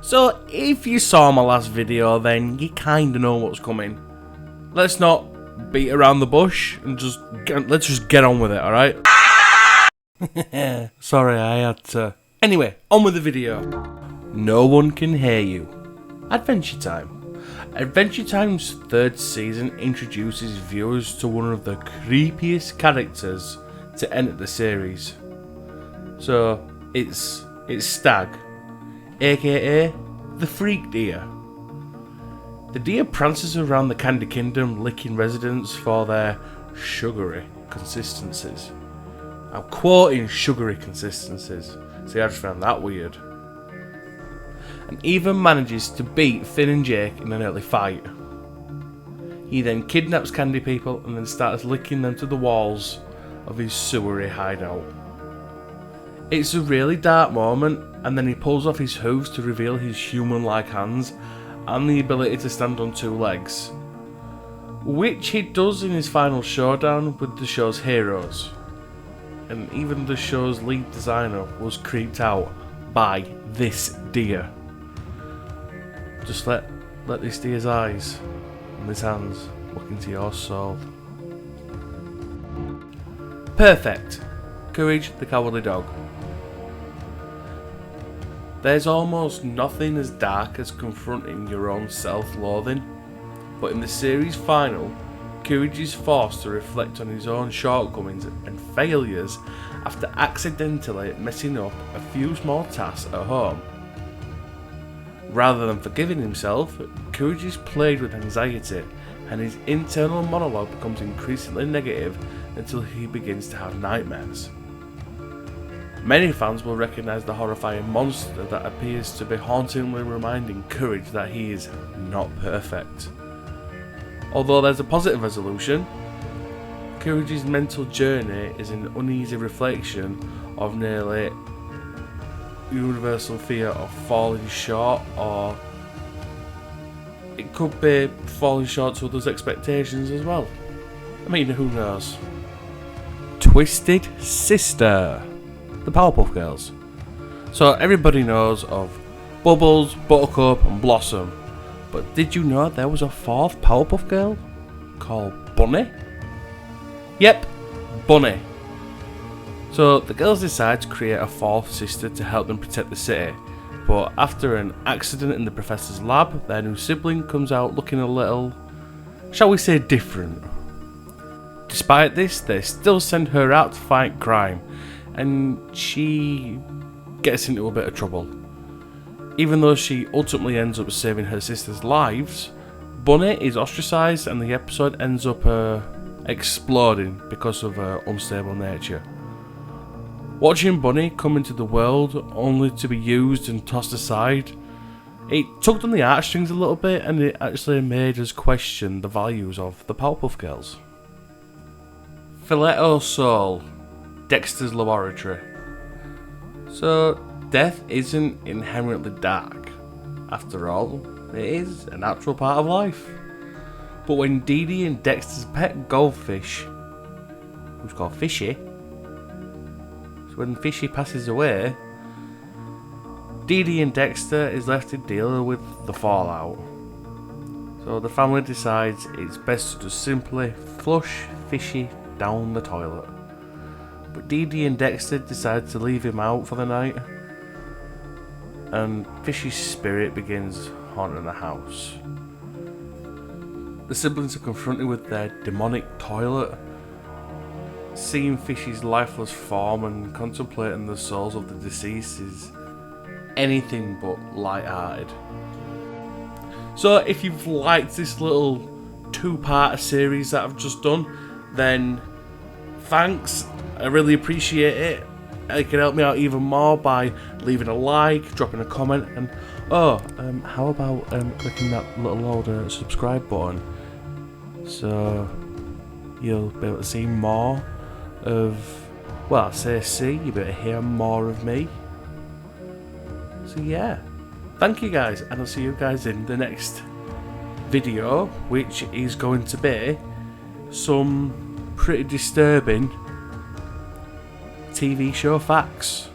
So if you saw my last video, then you kinda know what's coming. Let's not beat around the bush and let's just get on with it, alright? Sorry, I had to. Anyway, on with the video. No One Can Hear You. Adventure Time. Adventure Time's third season introduces viewers to one of the creepiest characters to enter the series. So, it's Stag, aka the Freak Deer. The deer prances around the Candy Kingdom, licking residents for their sugary consistencies. I'm quoting sugary consistencies. See, I just found that weird. And even manages to beat Finn and Jake in an early fight. He then kidnaps candy people and then starts licking them to the walls of his sewery hideout. It's a really dark moment, and then he pulls off his hooves to reveal his human-like hands and the ability to stand on two legs, which he does in his final showdown with the show's heroes. And even the show's lead designer was creeped out by this deer. Just let this deer's eyes and his hands look into your soul. Perfect. Courage the Cowardly Dog. There's almost nothing as dark as confronting your own self-loathing, but in the series final, Courage is forced to reflect on his own shortcomings and failures after accidentally messing up a few small tasks at home. Rather than forgiving himself, Courage is plagued with anxiety, and his internal monologue becomes increasingly negative until he begins to have nightmares. Many fans will recognise the horrifying monster that appears to be hauntingly reminding Courage that he is not perfect. Although there's a positive resolution, Courage's mental journey is an uneasy reflection of nearly universal fear of falling short, or it could be falling short to others' expectations as well. I mean, who knows? Twisted Sister. The Powerpuff Girls. So everybody knows of Bubbles, Buttercup and Blossom, but did you know there was a fourth Powerpuff Girl called Bunny? Yep, Bunny. So the girls decide to create a fourth sister to help them protect the city, but after an accident in the professor's lab, their new sibling comes out looking a little, shall we say, different. Despite this, they still send her out to fight crime, and she gets into a bit of trouble. Even though she ultimately ends up saving her sister's lives, Bunny is ostracised and the episode ends up exploding because of her unstable nature. Watching Bunny come into the world only to be used and tossed aside, it tugged on the heartstrings a little bit, and it actually made us question the values of the Powerpuff Girls. Filet Soul. Dexter's Laboratory. So, death isn't inherently dark. After all, it is a natural part of life. But when Dee Dee and Dexter's pet goldfish, who's called Fishy, so when Fishy passes away, Dee Dee and Dexter is left to deal with the fallout. So the family decides it's best to just simply flush Fishy down the toilet. But Dee Dee and Dexter decide to leave him out for the night, and Fishy's spirit begins haunting the house. The siblings are confronted with their demonic toilet, seeing Fishy's lifeless form and contemplating the souls of the deceased is anything but light-hearted. So if you've liked this little two-part series that I've just done, then thanks. I really appreciate it. It can help me out even more by leaving a like, dropping a comment, and how about clicking that little old subscribe button, so you'll be able to see more of, well, you'll be able to hear more of me. So yeah, thank you guys, and I'll see you guys in the next video, which is going to be some pretty disturbing TV show facts.